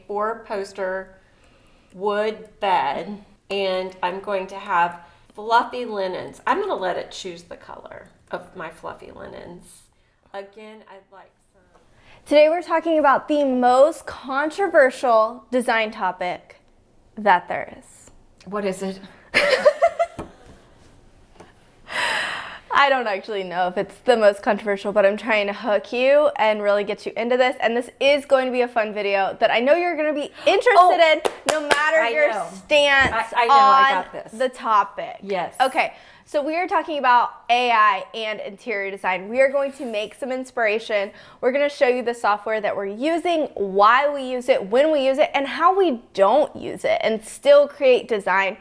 4-poster wood bed, and I'm going to have fluffy linens. I'm going to let it choose the color of my fluffy linens. Again, I'd like some. Today we're talking about the most controversial design topic that there is. What is it? I don't actually know if it's the most controversial, but I'm trying to hook you and really get you into this. And this is going to be a fun video that I know you're going to be interested in, no matter your stance on the topic. Yes. Okay, so we are talking about AI and interior design. We are going to make some inspiration. We're going to show you the software that we're using, why we use it, when we use it, and how we don't use it and still create design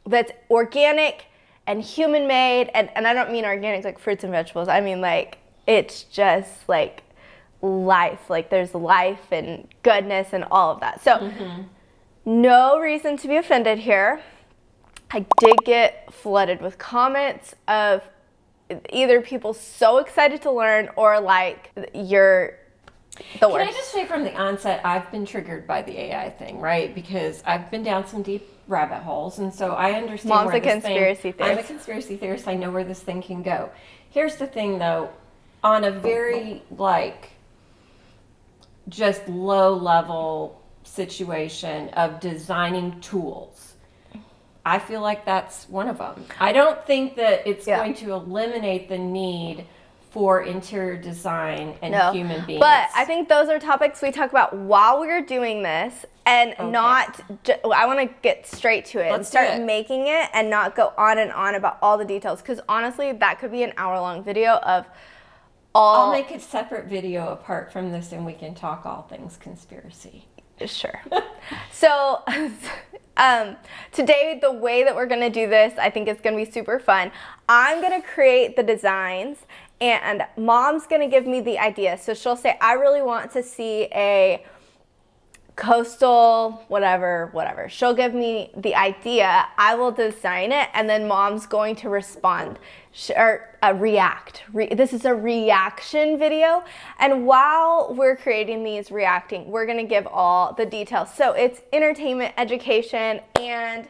that's organic and human-made, and I don't mean organic like fruits and vegetables. I mean like it's just like life. Like there's life and goodness and all of that. So no reason to be offended here. I did get flooded with comments of either people so excited to learn or like you're the worst. Can I just say from the onset, I've been triggered by the AI thing, right? Because I've been down some deep rabbit holes, and so I understand. Mom's a conspiracy theorist. I'm a conspiracy theorist. I know where this thing can go. Here's the thing, though, on a very like just low level situation of designing tools, I feel like that's one of them. I don't think that it's going to eliminate the need for interior design and human beings. But I think those are topics we talk about while we're doing this, and not, I want to get straight to it and start making it and not go on and on about all the details, because honestly, that could be an hour-long video of all. I'll make a separate video apart from this and we can talk all things conspiracy. Sure. So today, the way that we're going to do this, I think is going to be super fun. I'm going to create the designs, and Mom's going to give me the idea. So she'll say, I really want to see a coastal, whatever. She'll give me the idea. I will design it, and then Mom's going to respond or react. This is a reaction video. And while we're creating these reacting, we're going to give all the details. So it's entertainment, education, and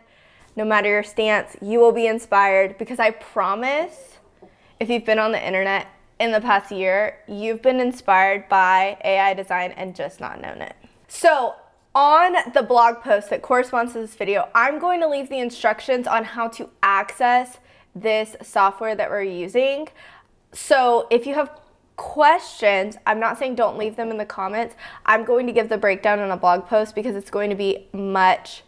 no matter your stance, you will be inspired, because I promise, if you've been on the internet in the past year, you've been inspired by AI design and just not known it. So on the blog post that corresponds to this video, I'm going to leave the instructions on how to access this software that we're using. So if you have questions, I'm not saying don't leave them in the comments. I'm going to give the breakdown in a blog post because it's going to be much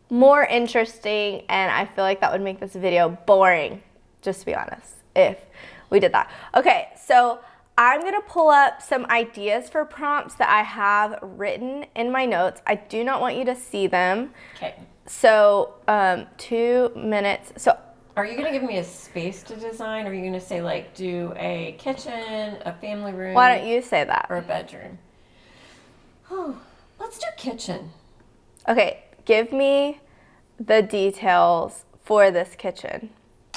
more interesting, and I feel like that would make this video boring, just to be honest, if we did that. Okay, so I'm gonna pull up some ideas for prompts that I have written in my notes. I do not want you to see them. Okay. So 2 minutes. So are you gonna give me a space to design, or are you gonna say like do a kitchen, a family room? Why don't you say that? Or a bedroom? Oh, let's do kitchen. Okay, give me the details for this kitchen.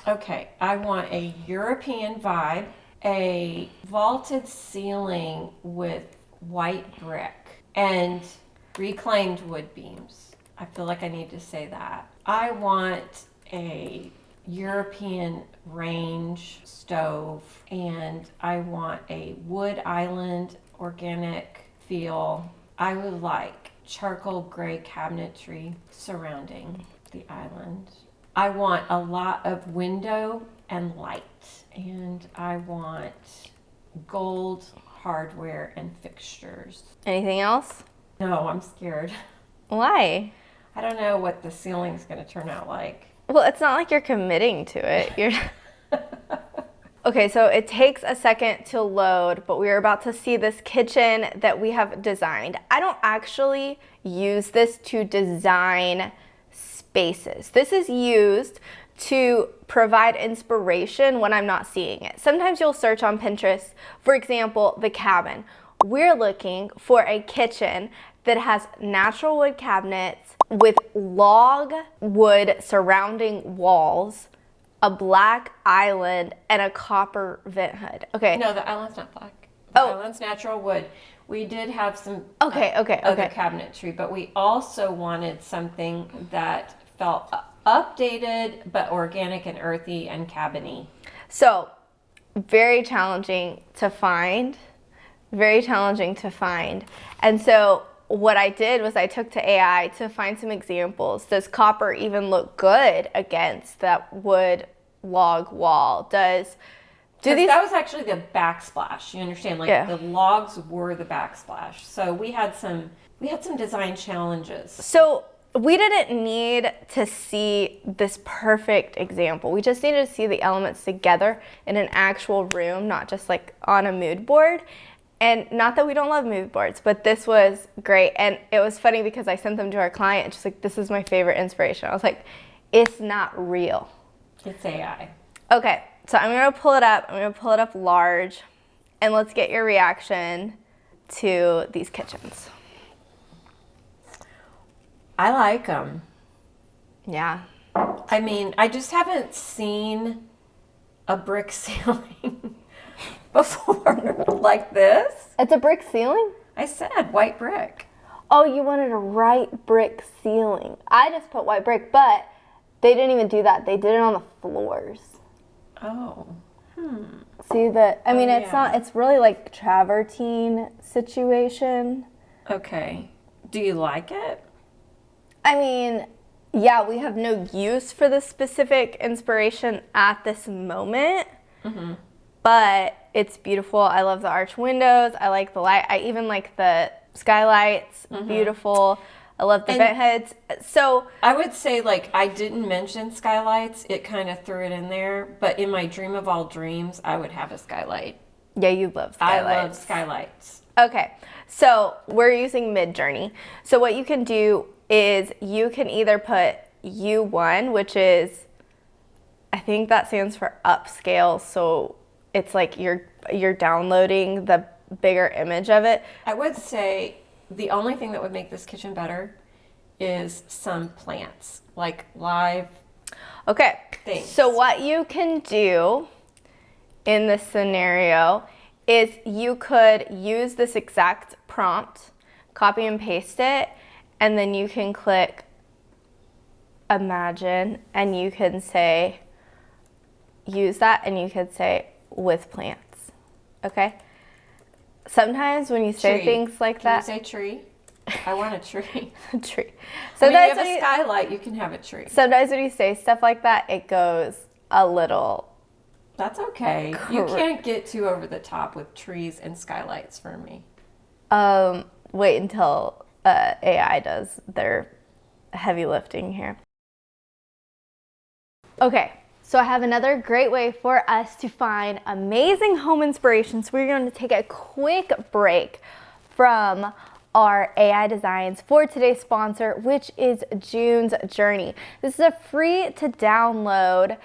Okay, I want a European vibe, a vaulted ceiling with white brick, and reclaimed wood beams. I feel like I need to say that. I want a European range stove, and I want a wood island organic feel. I would like charcoal gray cabinetry surrounding the island. I want a lot of window and light, and I want gold hardware and fixtures. Anything else? No, I'm scared. Why? I don't know what the ceiling's going to turn out like. Well, it's not like you're committing to it. Okay, so it takes a second to load, but we're about to see this kitchen that we have designed. I don't actually use this to design spaces. This is used to provide inspiration when I'm not seeing it. Sometimes you'll search on Pinterest, for example, the cabin. We're looking for a kitchen that has natural wood cabinets with log wood surrounding walls, a black island, and a copper vent hood. Okay. No, the island's not black. The island's natural wood. We did have some Okay. other cabinetry, but we also wanted something that felt updated but organic and earthy and cabiny. So, very challenging to find. Very challenging to find. And so what I did was I took to AI to find some examples. Does copper even look good against that wood log wall? That was actually the backsplash. You understand? Like the logs were the backsplash. So we had some design challenges. So we didn't need to see this perfect example. We just needed to see the elements together in an actual room, not just like on a mood board. And not that we don't love mood boards, but this was great. And it was funny because I sent them to our client and she's like, this is my favorite inspiration. I was like, it's not real. It's AI. Okay, so I'm gonna pull it up. I'm gonna pull it up large, and let's get your reaction to these kitchens. I like them. Yeah. I mean, I just haven't seen a brick ceiling before like this. It's a brick ceiling? I said white brick. Oh, you wanted a white brick ceiling. I just put white brick, but they didn't even do that. They did it on the floors. Oh. See that? I mean, it's not, it's really like travertine situation. Okay. Do you like it? I mean, yeah, we have no use for this specific inspiration at this moment, but it's beautiful. I love the arch windows. I like the light. I even like the skylights. Beautiful. I love the vent heads. So I would say, like, I didn't mention skylights. It kind of threw it in there. But in my dream of all dreams, I would have a skylight. yeah, you love skylights. I love skylights. Okay, so we're using Midjourney. So what you can do is you can either put U1, which is, I think that stands for upscale. So it's like you're downloading the bigger image of it. I would say the only thing that would make this kitchen better is some plants, like live Okay, things. so what you can do in this scenario is you could use this exact prompt, copy and paste it, and then you can click imagine and you can say, use that and you could say with plants, okay? Sometimes when you say things like that. Can you say tree? I want a tree. Tree. So you have a skylight, you can have a tree. Sometimes when you say stuff like that, it goes a little. That's okay. You can't get too over the top with trees and skylights for me. Wait until AI does their heavy lifting here. Okay, so I have another great way for us to find amazing home inspirations. We're going to take a quick break from our AI designs for today's sponsor, which is June's Journey. This is a free to download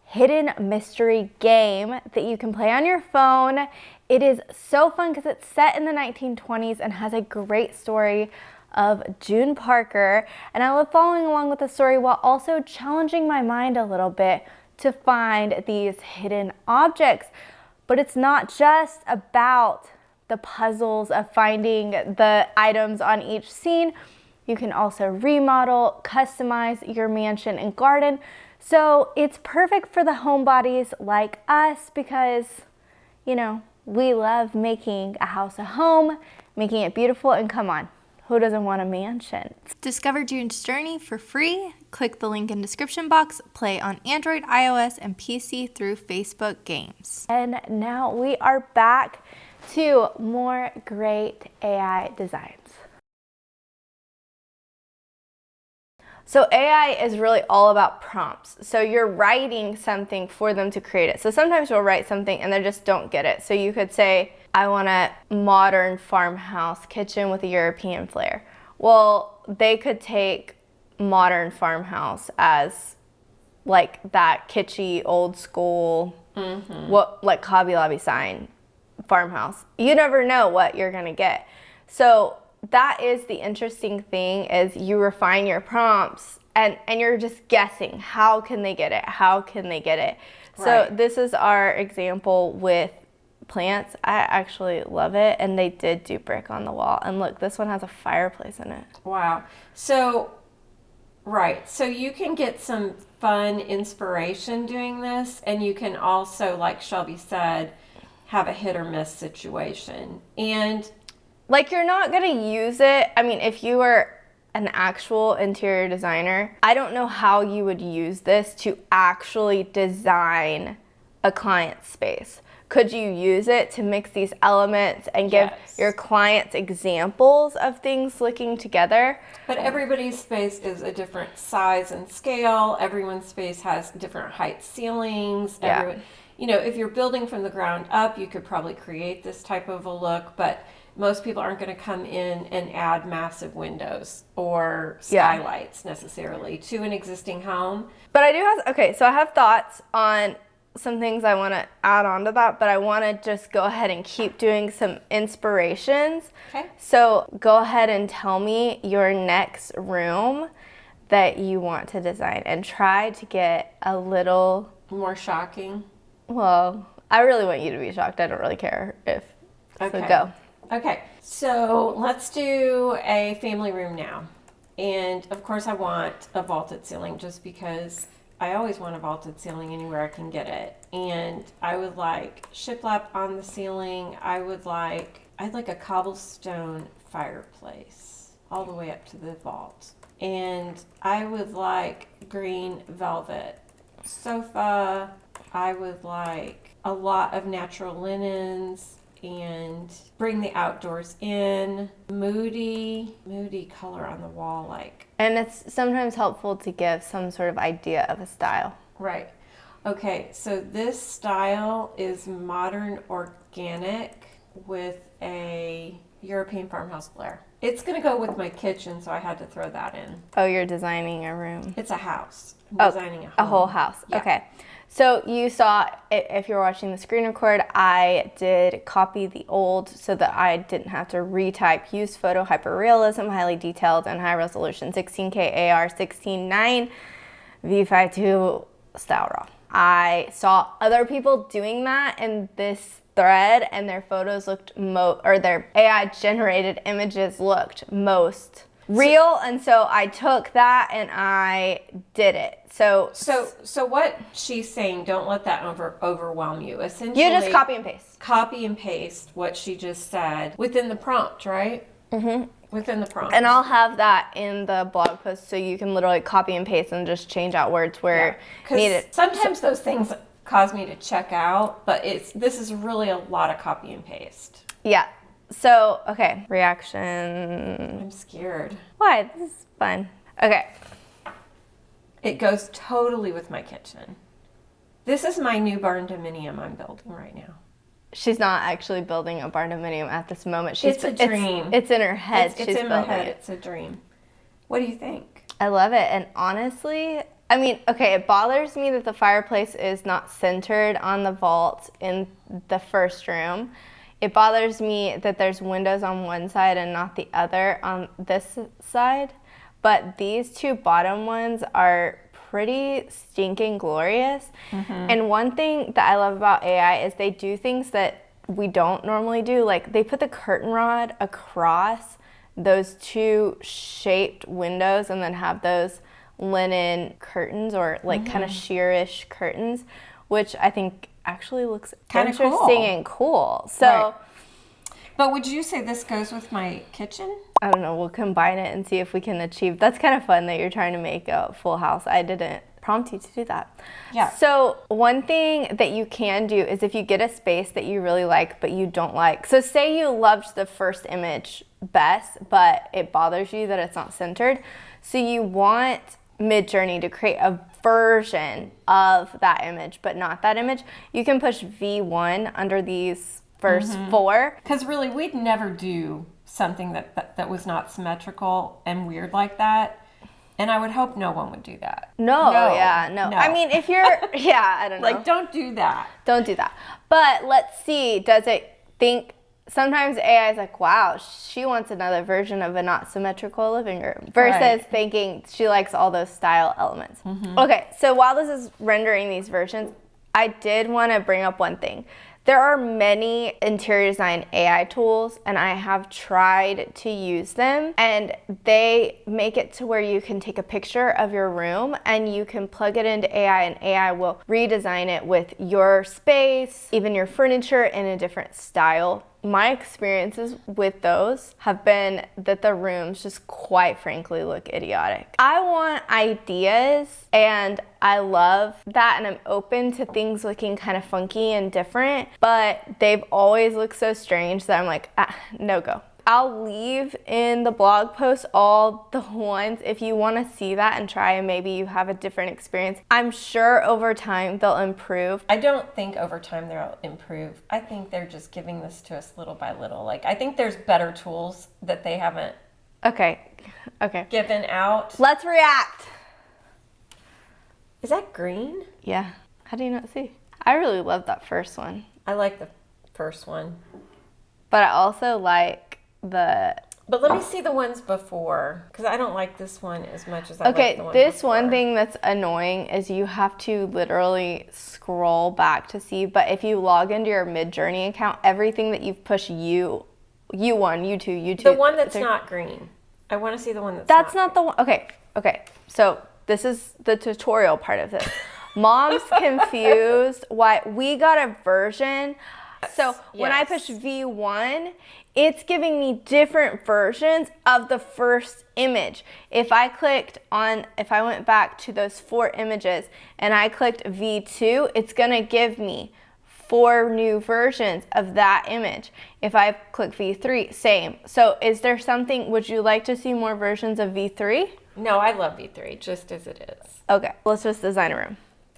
hidden mystery game that you can play on your phone. It is so fun because it's set in the 1920s and has a great story of June Parker. And I love following along with the story while also challenging my mind a little bit to find these hidden objects. But it's not just about the puzzles of finding the items on each scene. You can also remodel, customize your mansion and garden. So it's perfect for the homebodies like us because, you know, we love making a house a home, making it beautiful, and come on, who doesn't want a mansion? Discover June's Journey for free. Click the link in description box. Play on Android, iOS, and PC through Facebook Games. And now we are back to more great AI designs. So AI is really all about prompts. So you're writing something for them to create it. So sometimes you'll write something and they just don't get it. So you could say, I want a modern farmhouse kitchen with a European flair. Well, they could take modern farmhouse as like that kitschy, old school, what like Hobby Lobby sign farmhouse. You never know what you're gonna get. So that is the interesting thing, is you refine your prompts and you're just guessing, how can they get it? How can they get it? Right. So this is our example with plants. I actually love it. And they did do brick on the wall. And look, this one has a fireplace in it. Wow. So, right. So you can get some fun inspiration doing this, and you can also, like Shelby said, have a hit or miss situation. And like, you're not going to use it. I mean, if you were an actual interior designer, I don't know how you would use this to actually design a client's space. Could you use it to mix these elements and give your clients examples of things looking together? But everybody's space is a different size and scale. Everyone's space has different height ceilings. Yeah. You know, if you're building from the ground up, you could probably create this type of a look, but most people aren't going to come in and add massive windows or skylights necessarily to an existing home. But I do have, so I have thoughts on some things I want to add on to that, but I want to just go ahead and keep doing some inspirations. Okay. So go ahead and tell me your next room that you want to design and try to get a little more shocking. Well, I really want you to be shocked. I don't really care if. Okay. So go. Okay. So let's do a family room now. And of course I want a vaulted ceiling just because I always want a vaulted ceiling anywhere I can get it. And I would like shiplap on the ceiling. I'd like a cobblestone fireplace all the way up to the vault. And I would like green velvet sofa. I would like a lot of natural linens and bring the outdoors in. Moody color on the wall, like. And it's sometimes helpful to give some sort of idea of a style. Right. Okay, so this style is modern organic with a European farmhouse glare. It's going to go with my kitchen, so I had to throw that in. Oh, you're designing a room. It's a house. I'm designing a home. A whole house. Yeah. Okay. So you saw, if you're watching the screen record, I did copy the old so that I didn't have to retype. Use photo hyperrealism, highly detailed and high resolution, 16K AR, 16:9 V52 style raw. I saw other people doing that in this thread, and their photos looked or their AI generated images looked most real, and so I took that and I did it. So what she's saying, don't let that overwhelm you. Essentially, you just copy and paste. Copy and paste what she just said within the prompt, right? Mm-hmm. Within the prompt. And I'll have that in the blog post so you can literally copy and paste and just change out words where needed. Sometimes those things cause me to check out, but this is really a lot of copy and paste. Yeah. So, okay, reaction. I'm scared. Why? This is fun. Okay. It goes totally with my kitchen. This is my new barn dominium I'm building right now. She's not actually building a barn dominium at this moment. It's a dream. It's in her head. It's in my head. It's a dream. What do you think? I love it. And honestly, I mean, okay, it bothers me that the fireplace is not centered on the vault in the first room. It bothers me that there's windows on one side and not the other on this side. But these two bottom ones are pretty stinking glorious. Mm-hmm. And one thing that I love about AI is they do things that we don't normally do. Like they put the curtain rod across those two shaped windows and then have those linen curtains or like kind of sheerish curtains, which I think actually looks kind of interesting and cool. So, right. But would you say this goes with my kitchen? I don't know. We'll combine it and see if we can achieve. That's kind of fun that you're trying to make a full house. I didn't prompt you to do that. Yeah. So one thing that you can do is if you get a space that you really like but you don't like. So say you loved the first image best, but it bothers you that it's not centered. So you want Midjourney to create a version of that image, but not that image. You can push V1 under these first four. Because really, we'd never do something that was not symmetrical and weird like that. And I would hope no one would do that. No. I mean, if you're, I don't know. Like, don't do that. Don't do that. But let's see, does it think, sometimes AI is like, wow, she wants another version of a not symmetrical living room versus thinking she likes all those style elements. Mm-hmm. Okay, so while this is rendering these versions, I did want to bring up one thing. There are many interior design AI tools, and I have tried to use them, and they make it to where you can take a picture of your room and you can plug it into AI, and AI will redesign it with your space, even your furniture in a different style. My experiences with those have been that the rooms just quite frankly look idiotic. I want ideas, and I love that, and I'm open to things looking kind of funky and different, but they've always looked so strange that I'm like, no go. I'll leave in the blog post all the ones if you want to see that and try, and maybe you have a different experience. I'm sure over time they'll improve. I don't think over time they'll improve. I think they're just giving this to us little by little. Like, I think there's better tools that they haven't Okay. given out. Let's react. Is that green? Yeah. How do you not see? I really love that first one. I like the first one. But I also like But let me see the ones before, because I don't like this one as much as I like the one this before. one thing that's annoying is you have to literally scroll back to see, but if you log into your Midjourney account, everything that you've pushed U1, U2, U2. The one that's not green. I want to see the one That's not the one. Okay. So this is the tutorial part of this. Mom's confused why we got a version. So when I push V1, it's giving me different versions of the first image. If I went back to those 4 images and I clicked V2, it's gonna give me 4 new versions of that image. If I click V3, same. So is there something, would you like to see more versions of V3? No, I love V3, just as it is. Okay, let's just design a room.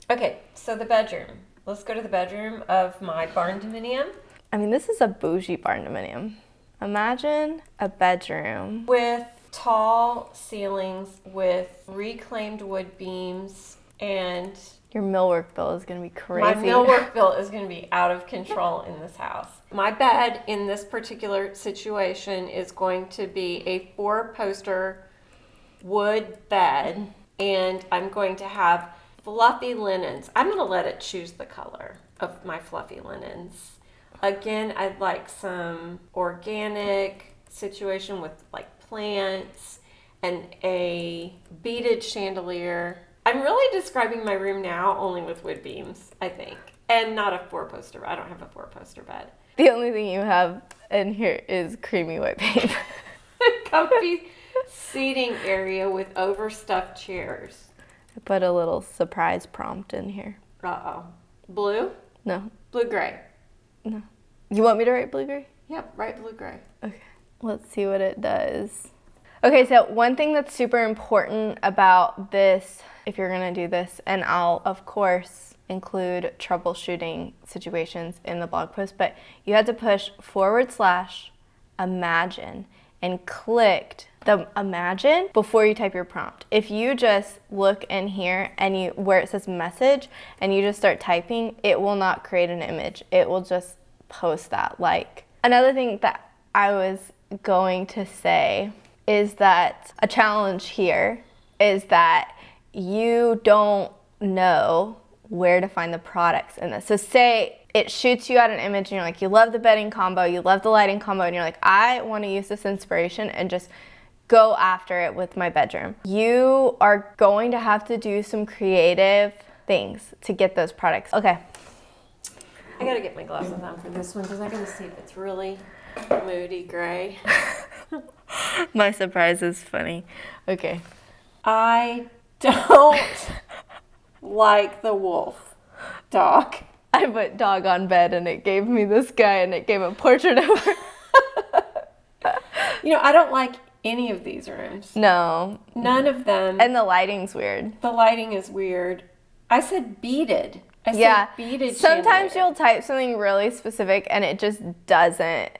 Okay, so the bedroom. Let's go to the bedroom of my barn dominium. I mean, this is a bougie barn dominium. Imagine a bedroom with tall ceilings, with reclaimed wood beams, and your millwork bill is going to be crazy. my millwork bill is going to be out of control in this house. My bed in this particular situation is going to be a 4-poster wood bed, and I'm going to have fluffy linens. I'm going to let it choose the color of my fluffy linens. Again, I'd like some organic situation with like plants and a beaded chandelier. I'm really describing my room now only with wood beams, I think, and not a 4-poster. I don't have a 4-poster bed. The only thing you have in here is creamy white paint. Comfy seating area with overstuffed chairs. I put a little surprise prompt in here. Uh-oh. Blue? No. Blue-gray. No. You want me to write blue-gray? Yep, right blue-gray. Okay. Let's see what it does. Okay, so one thing that's super important about this, if you're gonna do this, and I'll of course include troubleshooting situations in the blog post, but you had to push /imagine and clicked the imagine before you type your prompt. If you just look in here and where it says message and you just start typing, it will not create an image. It will just post that. Like, another thing that I was going to say is that a challenge here is that you don't know where to find the products in this. So say it shoots you out an image and you're like, you love the bedding combo, you love the lighting combo, and you're like, I want to use this inspiration and just go after it with my bedroom. You are going to have to do some creative things to get those products. Okay. I gotta get my glasses on for this one because I gotta see if it's really moody gray. My surprise is funny. Okay. I don't like the wolf dog. I put dog on bed and it gave me this guy and it gave a portrait of her. You know, I don't like any of these rooms. No. None of them. And the lighting's weird. The lighting is weird. I said beaded. I Yeah. said beaded. Sometimes chandelier. you'll type something really specific and it just doesn't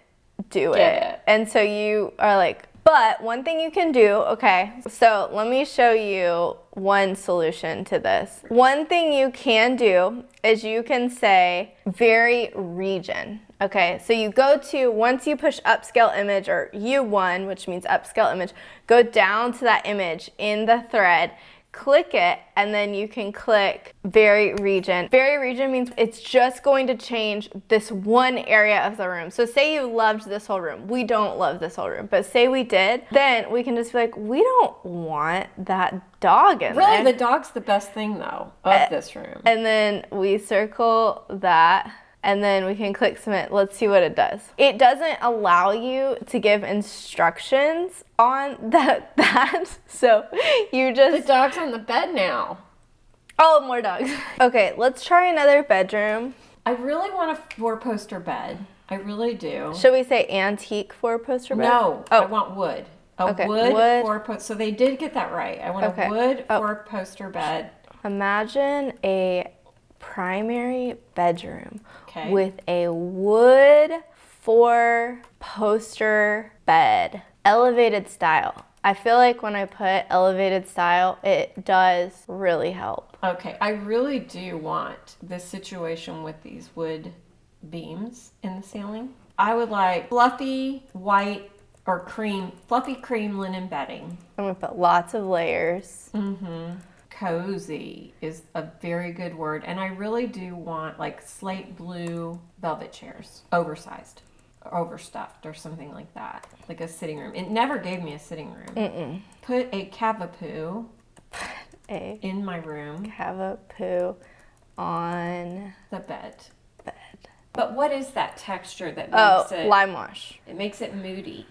do Get it. And so you are like, but one thing you can do, okay, so let me show you one solution to this. One thing you can do is you can say vary region. Okay, so you go to, once you push upscale image or U1, which means upscale image, go down to that image in the thread, click it, and then you can click vary region. Vary region means it's just going to change this one area of the room. So say you loved this whole room. We don't love this whole room, but say we did, then we can just be like, we don't want that dog in there. Really, the dog's the best thing, though, of this room. And then we circle that, and then we can click submit. Let's see what it does. It doesn't allow you to give instructions on that. So you just... The dog's on the bed now. Oh, more dogs. Okay, let's try another bedroom. I really want a 4-poster bed. I really do. Should we say antique 4-poster bed? No, Oh. I want wood. Okay, Wood wood. 4-poster. So they did get that right. I want Okay. a wood Oh. 4-poster bed. Imagine a primary bedroom Okay. with a wood 4-poster bed. Elevated style. I feel like when I put elevated style, it does really help. Okay, I really do want this situation with these wood beams in the ceiling. I would like fluffy white or fluffy cream linen bedding. I'm gonna put lots of layers. Cozy is a very good word. And I really do want like slate blue velvet chairs, oversized, or overstuffed or something like that. Like a sitting room. It never gave me a sitting room. Put a cavapoo A in my room, cavapoo on the bed. bed. But what is that texture that makes it? Lime wash. It makes it moody.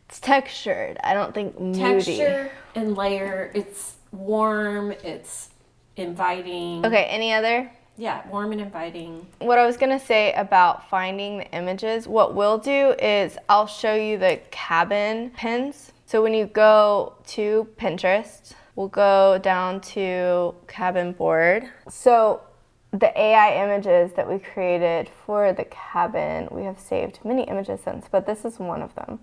It's textured. I don't think moody. Texture and layer. It's warm. It's inviting. Okay, any other? Yeah, warm and inviting. What I was gonna say about finding the images, what we'll do is I'll show you the cabin pins. So when you go to Pinterest, we'll go down to cabin board. So the AI images that we created for the cabin, we have saved many images since, but this is one of them.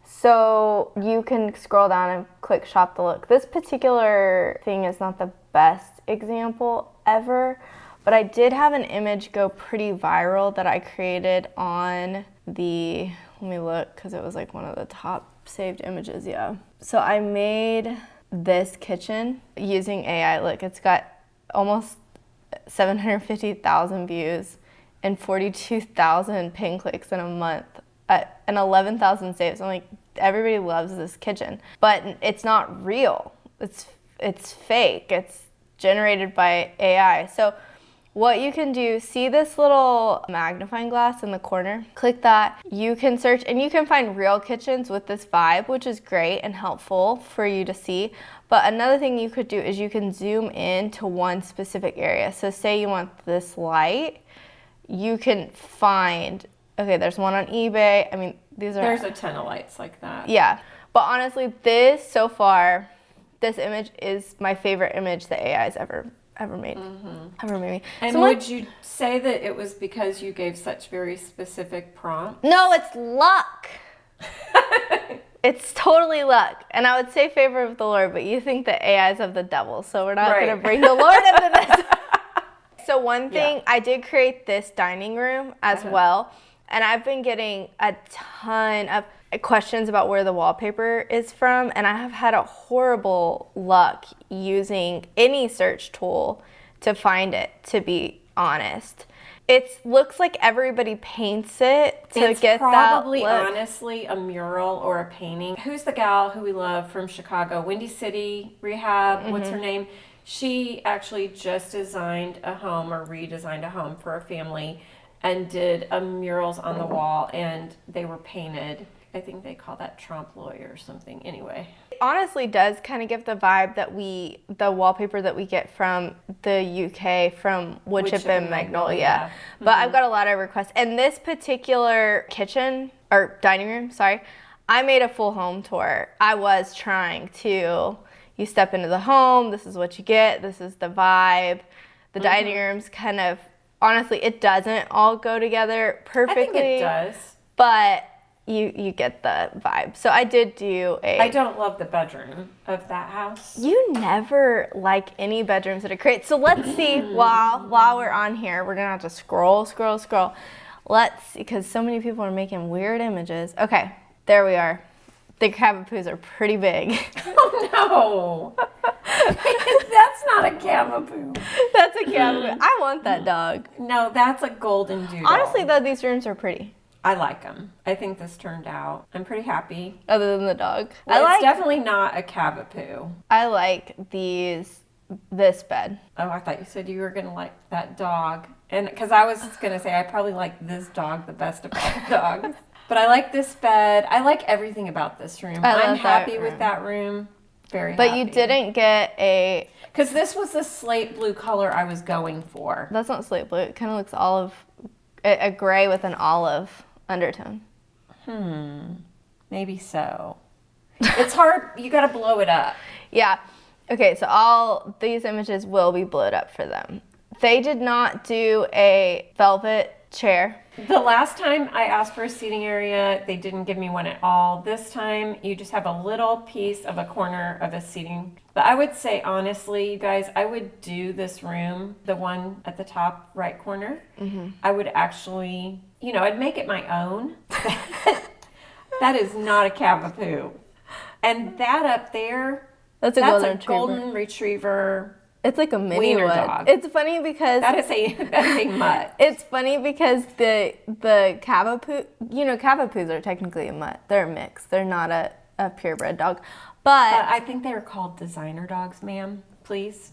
So you can scroll down and click shop the look. This particular thing is not the best example ever, but I did have an image go pretty viral that I created on the, let me look, because it was like one of the top saved images, yeah. So I made this kitchen using AI. Look, it's got almost 750,000 views and 42,000 pin clicks in a month. And 11,000 saves. I'm like, everybody loves this kitchen, but it's not real. It's fake. It's generated by AI. So what you can do, see this little magnifying glass in the corner? Click that. You can search and you can find real kitchens with this vibe, which is great and helpful for you to see. But another thing you could do is you can zoom in to one specific area. So say you want this light, you can find, okay, there's one on eBay. I mean, these are... There's a ton of lights like that. Yeah. But honestly, this, so far, this image is my favorite image that AI's ever made. Ever made me. And So would you say that it was because you gave such very specific prompts? No, it's luck. It's totally luck. And I would say favor of the Lord, but you think that AI's of the devil, so we're not Right. going to bring the Lord into this. So one thing, I did create this dining room as well. And I've been getting a ton of questions about where the wallpaper is from, and I have had a horrible luck using any search tool to find it, to be honest. It looks like everybody paints it to It's get that probably look. honestly a mural or a painting. Who's the gal who we love from Chicago? Windy City Rehab. What's her name? She actually just designed a home or redesigned a home for a family and did murals on the wall, and they were painted. I think they call that trompe l'oeil or something. Anyway. It honestly does kind of give the vibe that the wallpaper that we get from the UK, from Wood Chip and Magnolia. But I've got a lot of requests. And this particular kitchen, or dining room, sorry, I made a full home tour. I was trying to, you step into the home, this is what you get, this is the vibe. The dining room's kind of, honestly, it doesn't all go together perfectly. I think it does. But you get the vibe. So I did do I don't love the bedroom of that house. You never like any bedrooms that are great. So let's see, while we're on here, we're gonna have to scroll. Let's see, because so many people are making weird images. Okay, there we are. The cavapoos are pretty big. Oh no. not a cavapoo. That's a cavapoo. I want that dog. No, that's a golden doodle. Honestly, though, these rooms are pretty. I like them. I think this turned out. I'm pretty happy. Other than the dog. Well, it's definitely not a cavapoo. I like this bed. Oh, I thought you said you were going to like that dog. And because I was going to say I probably like this dog the best of all the dogs. But I like this bed. I like everything about this room. I'm happy with that room. Very happy. But you didn't get a... Because this was the slate blue color I was going for. That's not slate blue. It kind of looks olive, a gray with an olive undertone. Maybe so. It's hard. You got to blow it up. Yeah. Okay, so all these images will be blowed up for them. They did not do a velvet chair. The last time I asked for a seating area, they didn't give me one at all. This time, you just have a little piece of a corner of a seating. But I would say, honestly, you guys, I would do this room, the one at the top right corner. I would actually, I'd make it my own. That is not a cavapoo. And that up there, that's a golden retriever. It's like a mini wiener one. dog. It's funny because that is a mutt. It's funny because the cavapoo, cavapoos are technically a mutt. They're a mix. They're not a purebred dog. But I think they are called designer dogs, ma'am. Please.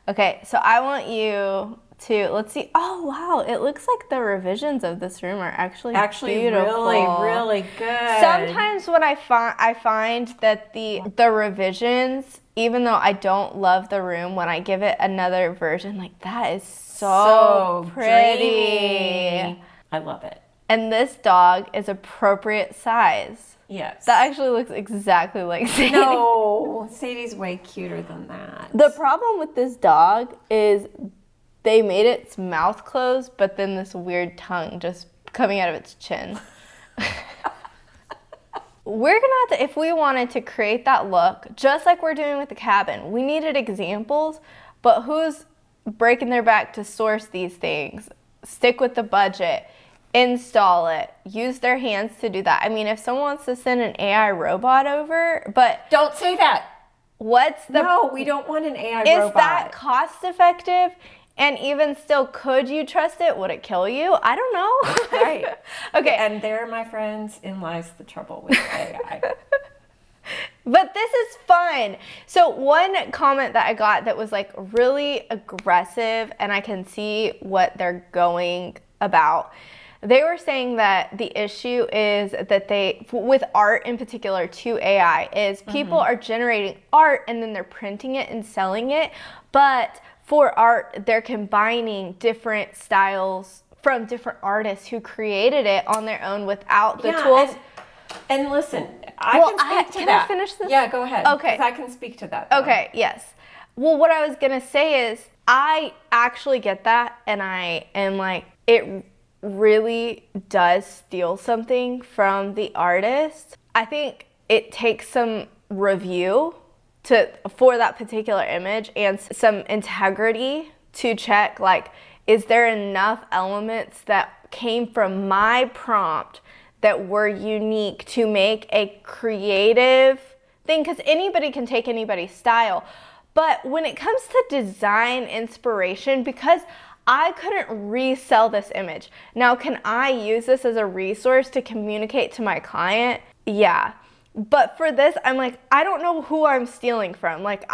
Okay, so I want you to, let's see. Oh wow, it looks like the revisions of this room are actually beautiful. really good. Sometimes what I find that the revisions, even though I don't love the room, when I give it another version, like that is so pretty. Dreamy. I love it. And this dog is appropriate size. Yes. That actually looks exactly like Sadie. No, Sadie's way cuter than that. The problem with this dog is they made its mouth closed, but then this weird tongue just coming out of its chin. We're gonna have to, if we wanted to create that look, just like we're doing with the cabin, we needed examples, but who's breaking their back to source these things, stick with the budget, install it, use their hands to do that. I mean, if someone wants to send an AI robot over, but... Don't say that. No, we don't want an AI robot. Is that cost effective? And even still, could you trust it? Would it kill you? I don't know. Right. Okay. And there, my friends, in lies the trouble with AI. But this is fun. So one comment that I got that was like really aggressive, and I can see what they're going about. They were saying that the issue is that with art in particular to AI, is people are generating art and then they're printing it and selling it. But for art, they're combining different styles from different artists who created it on their own without the tools. And listen, I can speak to that. Can I finish this? Yeah, go ahead. Okay. 'Cause I can speak to that. Though. Okay, yes. Well, what I was going to say is I actually get that, and I am like, it really does steal something from the artist. I think it takes some review for that particular image and some integrity to check, like, is there enough elements that came from my prompt that were unique to make a creative thing? Because anybody can take anybody's style. But when it comes to design inspiration, because I couldn't resell this image. Now, can I use this as a resource to communicate to my client? Yeah. But for this, I'm like, I don't know who I'm stealing from. Like,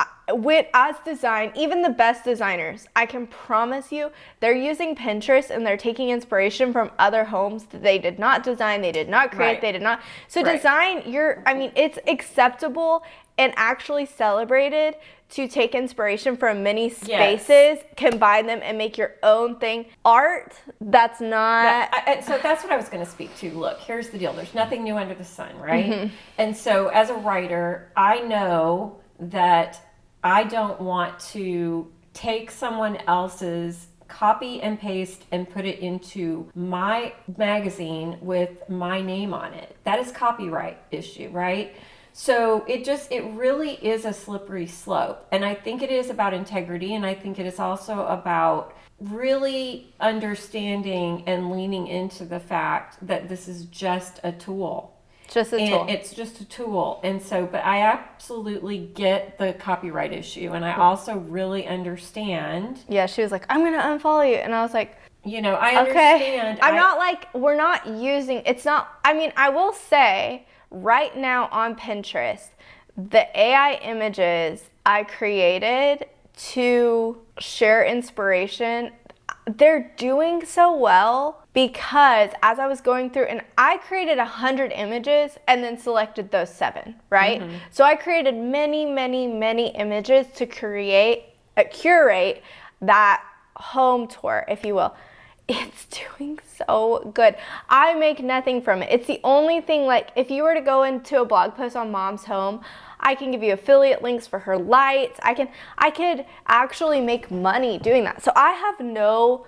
as design, even the best designers, I can promise you, they're using Pinterest and they're taking inspiration from other homes that they did not design, they did not create, they did not. So design, it's acceptable and actually celebrated to take inspiration from many spaces, combine them, and make your own thing. Art, that's not... So that's what I was going to speak to. Look, here's the deal. There's nothing new under the sun, right? And so as a writer, I know that I don't want to take someone else's copy and paste and put it into my magazine with my name on it. That is copyright issue, right? So it really is a slippery slope. And I think it is about integrity, and I think it is also about really understanding and leaning into the fact that this is just a tool. Just a tool. And it's just a tool. And so, but I absolutely get the copyright issue. And I also really understand. Yeah, she was like, I'm going to unfollow you. And I was like, You know, I understand. I'm not like, we're not using, it's not, I mean, I will say right now on Pinterest, the AI images I created to share inspiration, they're doing so well because as I was going through, and I created 100 images and then selected those 7, right? So I created many, many, many images to curate that home tour, if you will. It's doing so good. I make nothing from it. It's the only thing, like if you were to go into a blog post on Mom's home, I can give you affiliate links for her lights. I could actually make money doing that. So I have no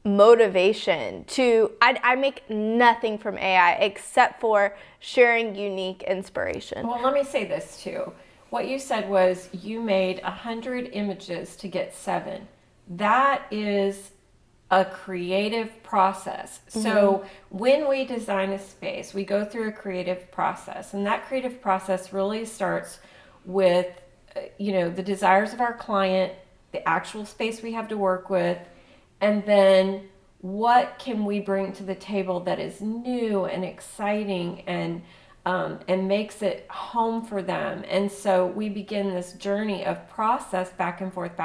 motivation to, I make nothing from AI except for sharing unique inspiration. Well, let me say this too. What you said was you made 100 images to get 7. That is a creative process. So when we design a space, we go through a creative process, and that creative process really starts with, the desires of our client, the actual space we have to work with, and then what can we bring to the table that is new and exciting and makes it home for them. And so we begin this journey of process back and forth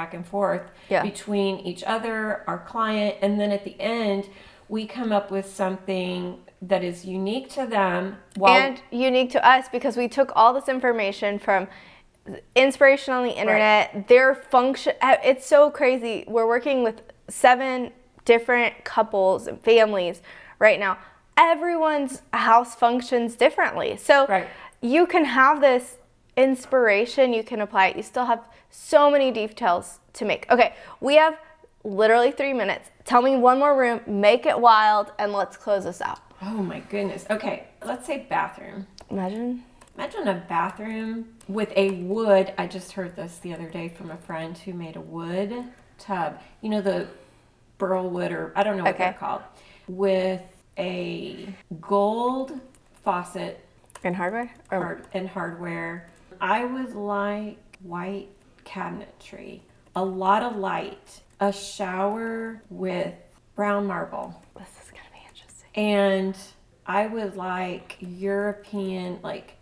between each other, our client, and then at the end, we come up with something that is unique to them. And unique to us because we took all this information from inspiration on the internet, their function. It's so crazy. We're working with 7 different couples and families right now. Everyone's house functions differently. So you can have this inspiration, you can apply it. You still have so many details to make. Okay, we have literally 3 minutes. Tell me one more room, make it wild, and let's close this out. Oh my goodness. Okay, let's say bathroom. Imagine a bathroom with a wood. I just heard this the other day from a friend who made a wood tub. You know, the burl wood, or I don't know what they're called, with a gold faucet and hardware. And hardware. I would like white cabinetry, a lot of light, a shower with brown marble. This is gonna be interesting. And I would like European, like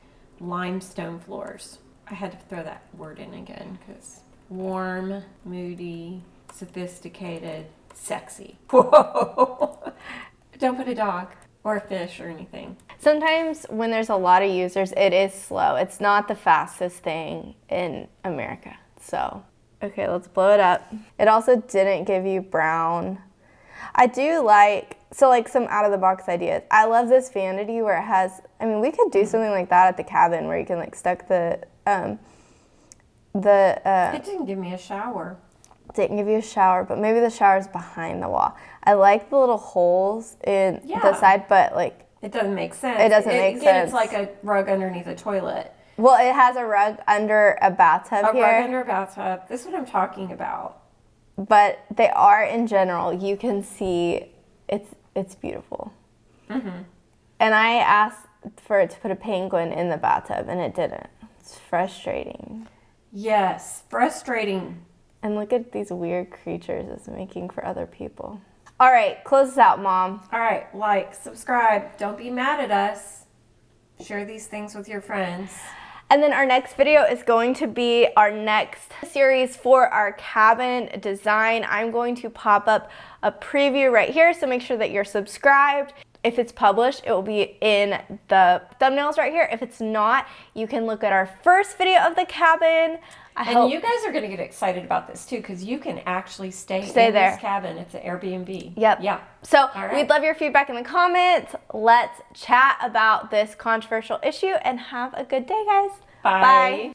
limestone floors. I had to throw that word in again because warm, moody, sophisticated, sexy. Whoa! Don't put a dog or a fish or anything. Sometimes when there's a lot of users, it is slow. It's not the fastest thing in America. So, okay, let's blow it up. It also didn't give you brown. I do like, some out of the box ideas. I love this vanity where it has, we could do something like that at the cabin where you can stuck it didn't give me a shower. Didn't give you a shower, but maybe the shower's behind the wall. I like the little holes in the side, but it doesn't make sense. It doesn't make sense. It's like a rug underneath a toilet. Well, it has a rug under a bathtub here. A rug under a bathtub. This is what I'm talking about. But they are in general. You can see it's beautiful. Mm-hmm. And I asked for it to put a penguin in the bathtub, and it didn't. It's frustrating. Yes, frustrating. And look at these weird creatures it's making for other people. All right, close this out, Mom. All right, like, subscribe. Don't be mad at us. Share these things with your friends. And then our next video is going to be our next series for our cabin design. I'm going to pop up a preview right here, so make sure that you're subscribed. If it's published, it will be in the thumbnails right here. If it's not, you can look at our first video of the cabin. And you guys are going to get excited about this too, because you can actually stay in there. This cabin. It's an Airbnb. Yep. Yeah. So we'd love your feedback in the comments. Let's chat about this controversial issue and have a good day, guys. Bye.